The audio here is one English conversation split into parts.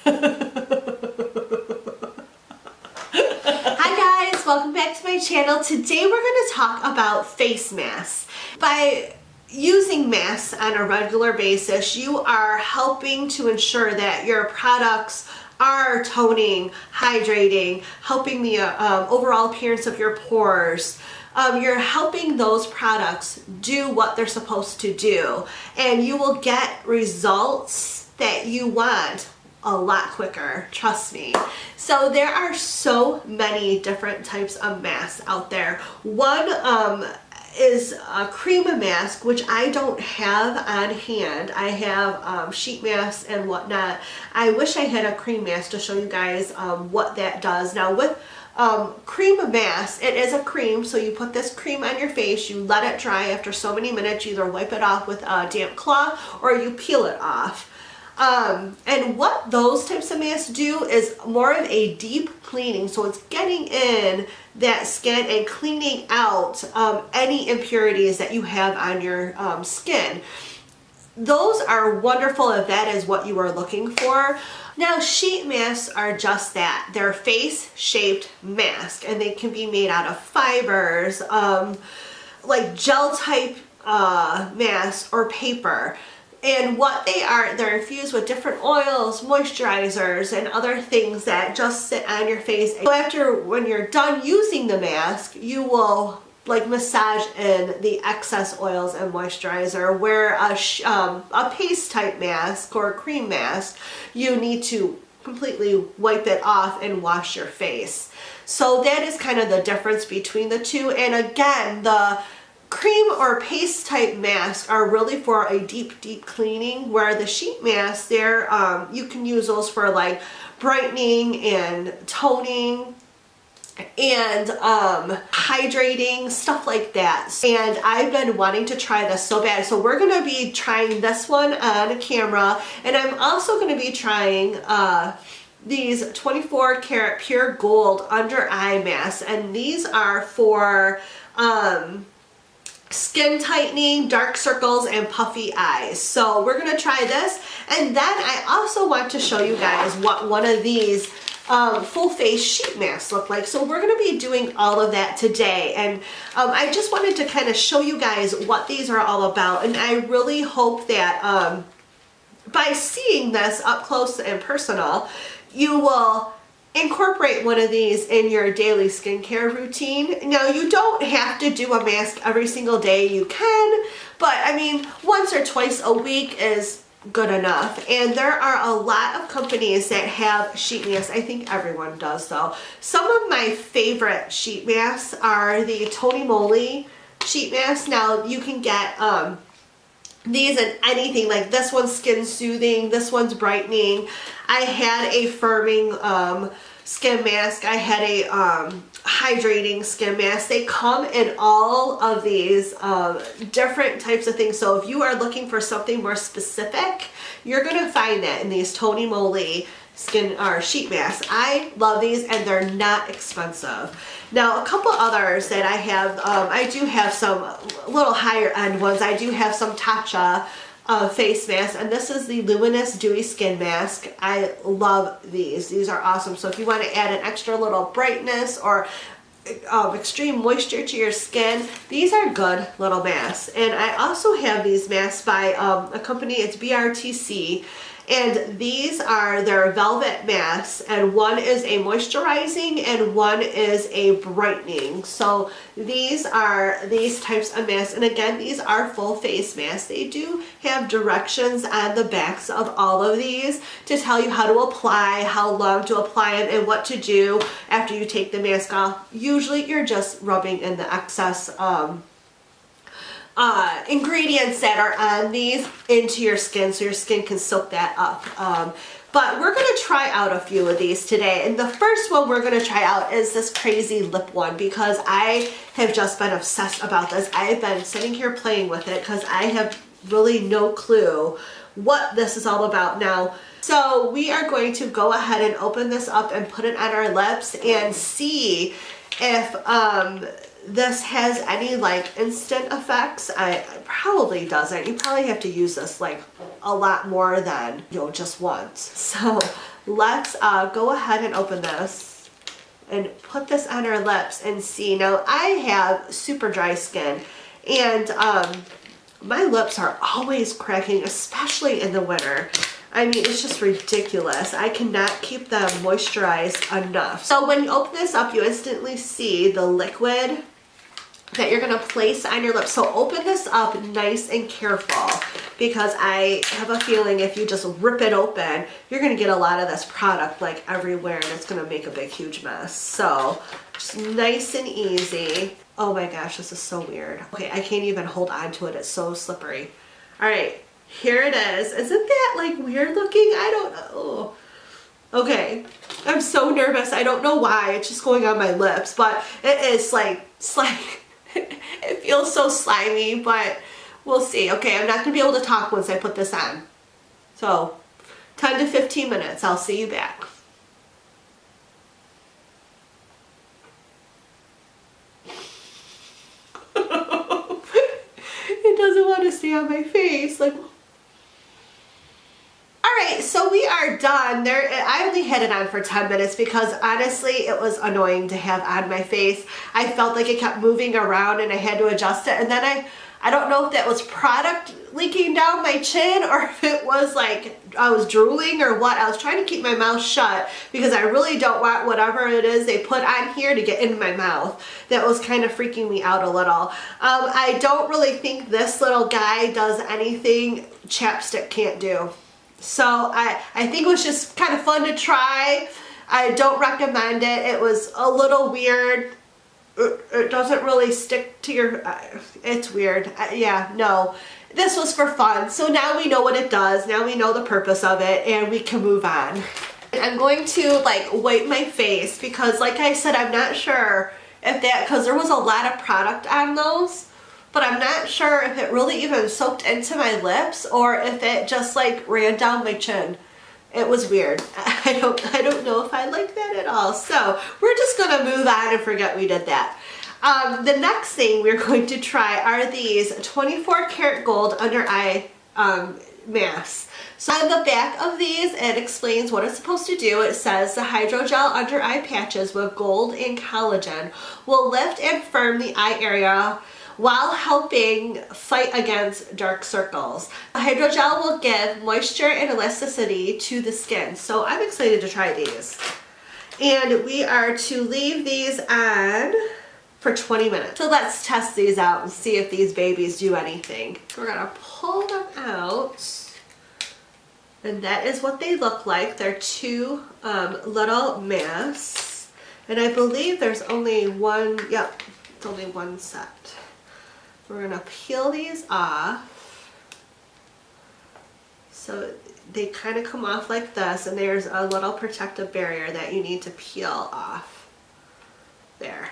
Hi guys, welcome back to my channel. Today we're going to talk about face masks. By using masks on a regular basis, you are helping to ensure that your products are toning, hydrating, helping the overall appearance of your pores. You're helping those products do what they're supposed to do, and you will get results that you want a lot quicker, trust me. So there are so many different types of masks out there. One is a cream mask, which I don't have on hand. I have sheet masks and whatnot. I wish I had a cream mask to show you guys what that does. Now with cream mask, it is a cream, so you put this cream on your face, you let it dry. After so many minutes, you either wipe it off with a damp cloth or you peel it off. And what those types of masks do is more of a deep cleaning, so it's getting in that skin and cleaning out any impurities that you have on your skin. Those are wonderful if that is what you are looking for. Now, sheet masks are just that. They're face-shaped masks, and they can be made out of fibers, like gel-type masks or paper. And what they are, they're infused with different oils, moisturizers, and other things that just sit on your face. So when you're done using the mask, you will like massage in the excess oils and moisturizer, where a paste type mask or a cream mask, you need to completely wipe it off and wash your face. So that is kind of the difference between the two. And again, the cream or paste type masks are really for a deep cleaning, where the sheet masks, you can use those for like brightening and toning and hydrating, stuff like that. And I've been wanting to try this so bad, so we're going to be trying this one on camera, and I'm also going to be trying these 24 karat pure gold under eye masks, and these are for skin tightening, dark circles, and puffy eyes. So we're going to try this, and then I also want to show you guys what one of these full face sheet masks look like. So we're going to be doing all of that today, and I just wanted to kind of show you guys what these are all about, and I really hope that by seeing this up close and personal, you will incorporate one of these in your daily skincare routine. Now, you don't have to do a mask every single day. You can, but I mean, once or twice a week is good enough. And there are a lot of companies that have sheet masks. I think everyone does though. Some of my favorite sheet masks are the Tony Moly sheet masks. Now you can get these in anything, like this one's skin soothing, this one's brightening. I had a firming skin mask. I had a hydrating skin mask. They come in all of these different types of things. So if you are looking for something more specific, you're going to find that in these Tony Moly skin or sheet masks. I love these, and they're not expensive. Now, a couple others that I have, I do have some little higher end ones. I do have some Tatcha face masks, and this is the Luminous Dewy Skin Mask. I love these. These are awesome. So if you want to add an extra little brightness or extreme moisture to your skin, these are good little masks. And I also have these masks by a company, it's BRTC. And these are their velvet masks, and one is a moisturizing and one is a brightening. So these are these types of masks, and again, these are full face masks. They do have directions on the backs of all of these to tell you how to apply, how long to apply them, and what to do after you take the mask off. Usually you're just rubbing in the excess ingredients that are on these into your skin, so your skin can soak that up. But we're going to try out a few of these today, and the first one we're going to try out is this crazy lip one, because I have just been obsessed about this. I've been sitting here playing with it because I have really no clue what this is all about now. So we are going to go ahead and open this up and put it on our lips and see if this has any like instant effects. It probably doesn't. You probably have to use this like a lot more than, you know, just once. So let's go ahead and open this and put this on our lips and see. Now I have super dry skin, and my lips are always cracking, especially in the winter. I mean, it's just ridiculous. I cannot keep them moisturized enough. So when you open this up, you instantly see the liquid that you're gonna place on your lips. So open this up nice and careful, because I have a feeling if you just rip it open, you're gonna get a lot of this product like everywhere, and it's gonna make a big, huge mess. So just nice and easy. Oh my gosh, this is so weird. Okay, I can't even hold on to it. It's so slippery. All right, here it is. Isn't that like weird looking? I don't know. Okay, I'm so nervous. I don't know why. It's just going on my lips, but it is like it feels so slimy, but we'll see. Okay, I'm not gonna be able to talk once I put this on. So 10 to 15 minutes, I'll see you back. It doesn't want to stay on my face. Like, alright, so we are done. I only had it on for 10 minutes because honestly it was annoying to have on my face. I felt like it kept moving around and I had to adjust it, and then I don't know if that was product leaking down my chin or if it was like I was drooling or what. I was trying to keep my mouth shut because I really don't want whatever it is they put on here to get in my mouth. That was kind of freaking me out a little. I don't really think this little guy does anything chapstick can't do. So I think it was just kind of fun to try. I don't recommend it. It was a little weird. It doesn't really stick to your, it's weird. Yeah, no. This was for fun. So now we know what it does. Now we know the purpose of it, and we can move on. I'm going to like wipe my face because like I said, I'm not sure if that, because there was a lot of product on those, but I'm not sure if it really even soaked into my lips or if it just like ran down my chin. It was weird. I don't know if I like that at all. So we're just gonna move on and forget we did that. The next thing we're going to try are these 24 karat gold under eye masks. So on the back of these, it explains what it's supposed to do. It says the hydrogel under eye patches with gold and collagen will lift and firm the eye area while helping fight against dark circles. The hydrogel will give moisture and elasticity to the skin. So I'm excited to try these. And we are to leave these on for 20 minutes. So let's test these out and see if these babies do anything. So we're gonna pull them out. And that is what they look like. They're two little masks. And I believe there's only one, yep, it's only one set. We're gonna peel these off. So they kind of come off like this, and there's a little protective barrier that you need to peel off. There.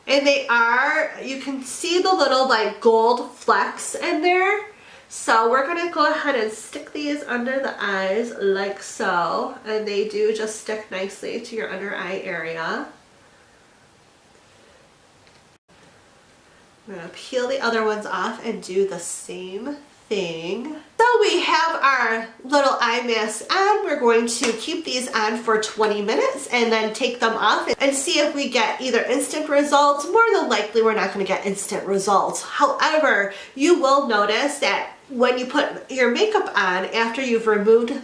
And they are, you can see the little like gold flecks in there. So we're gonna go ahead and stick these under the eyes like so. And they do just stick nicely to your under eye area. I'm going to peel the other ones off and do the same thing. So we have our little eye masks on. We're going to keep these on for 20 minutes and then take them off and see if we get either instant results. More than likely we're not going to get instant results. However, you will notice that when you put your makeup on after you've removed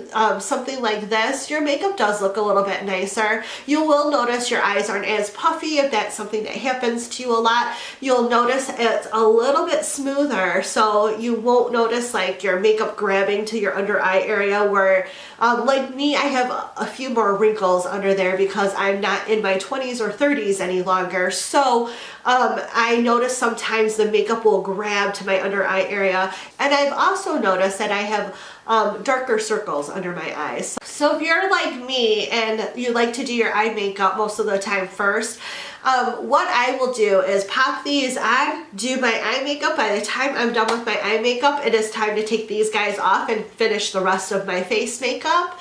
something like this, your makeup does look a little bit nicer. You will notice your eyes aren't as puffy if that's something that happens to you a lot. You'll notice it's a little bit smoother, so you won't notice like your makeup grabbing to your under eye area where like me, I have a few more wrinkles under there because I'm not in my 20s or 30s any longer. So I notice sometimes the makeup will grab to my under eye area, and I've also noticed that I have darker circles under my eyes. So if you're like me and you like to do your eye makeup most of the time first, what I will do is pop these on, do my eye makeup. By the time I'm done with my eye makeup, it is time to take these guys off and finish the rest of my face makeup.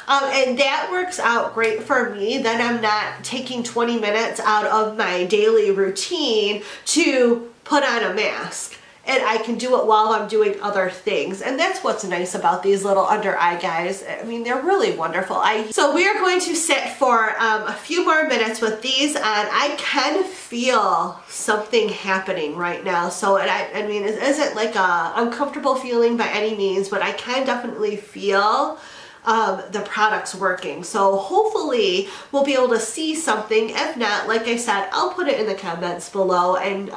And that works out great for me. Then I'm not taking 20 minutes out of my daily routine to put on a mask. And I can do it while I'm doing other things. And that's what's nice about these little under eye guys. I mean, they're really wonderful. So we are going to sit for a few more minutes with these on. I can feel something happening right now. So I mean, it isn't like a uncomfortable feeling by any means, but I can definitely feel the product's working. So hopefully we'll be able to see something. If not, like I said, I'll put it in the comments below and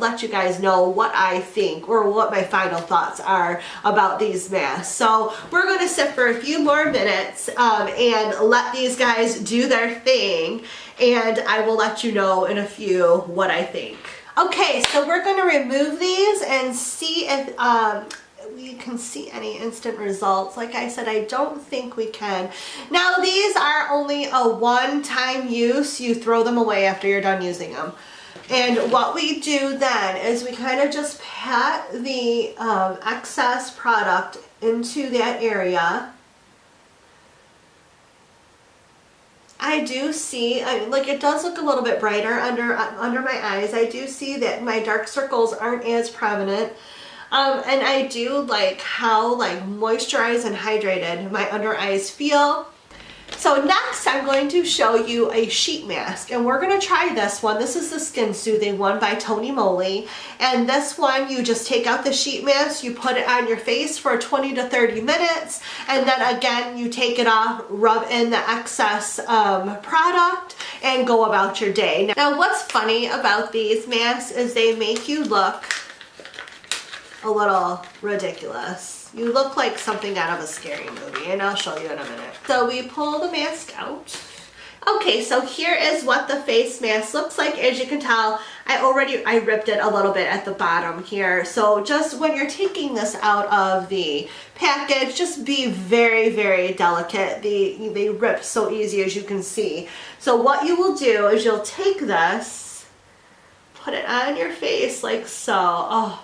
let you guys know what I think or what my final thoughts are about these masks. So we're going to sit for a few more minutes and let these guys do their thing, and I will let you know in a few what I think. Okay, so we're going to remove these and see if we can see any instant results. Like I said, I don't think we can. Now these are only a one-time use. You throw them away after you're done using them. And what we do then is we kind of just pat the excess product into that area. I do see, like, it does look a little bit brighter under my eyes. I do see that my dark circles aren't as prominent. And I do like how moisturized and hydrated my under eyes feel. So next I'm going to show you a sheet mask, and we're going to try this one. This is the Skin Soothing one by Tony Moly, and this one you just take out the sheet mask, you put it on your face for 20 to 30 minutes, and then again you take it off, rub in the excess product, and go about your day. Now what's funny about these masks is they make you look a little ridiculous. You look like something out of a scary movie, and I'll show you in a minute. So we pull the mask out. Okay, so here is what the face mask looks like. As you can tell, I ripped it a little bit at the bottom here. So just when you're taking this out of the package, just be very, very delicate. They rip so easy, as you can see. So what you will do is you'll take this, put it on your face like so. Oh,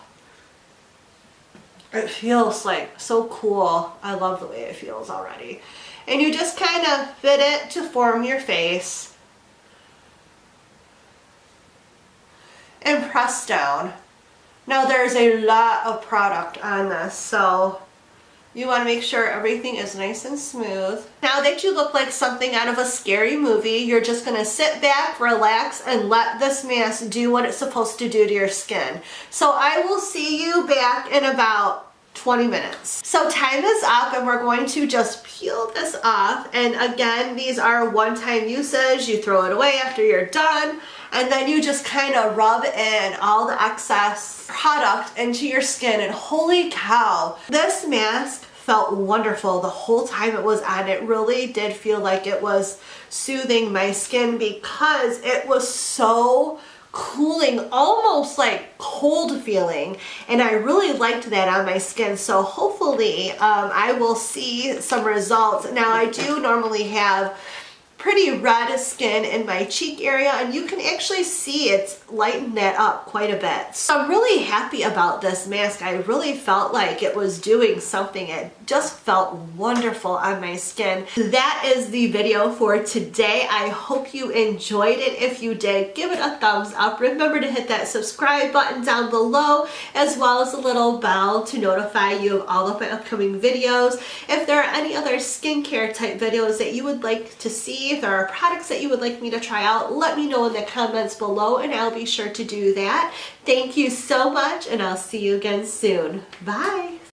it feels like so cool. I love the way it feels already. And you just kind of fit it to form your face and press down. Now there's a lot of product on this, so you want to make sure everything is nice and smooth. Now that you look like something out of a scary movie, you're just going to sit back, relax, and let this mask do what it's supposed to do to your skin. So I will see you back in about 20 minutes. So time is up, and we're going to just peel this off. And again, these are one-time uses. You throw it away after you're done, and then you just kind of rub in all the excess product into your skin. And holy cow, this mask felt wonderful the whole time it was on. It really did feel like it was soothing my skin because it was so cooling, almost like cold feeling, and I really liked that on my skin. So hopefully I will see some results. Now I do normally have pretty red skin in my cheek area, and you can actually see it's lightened that up quite a bit. So I'm really happy about this mask. I really felt like it was doing something. It just felt wonderful on my skin. That is the video for today. I hope you enjoyed it. If you did, give it a thumbs up. Remember to hit that subscribe button down below, as well as the little bell to notify you of all of my upcoming videos. If there are any other skincare type videos that you would like to see, if there are products that you would like me to try out, let me know in the comments below, and I'll be sure to do that. Thank you so much, and I'll see you again soon. Bye!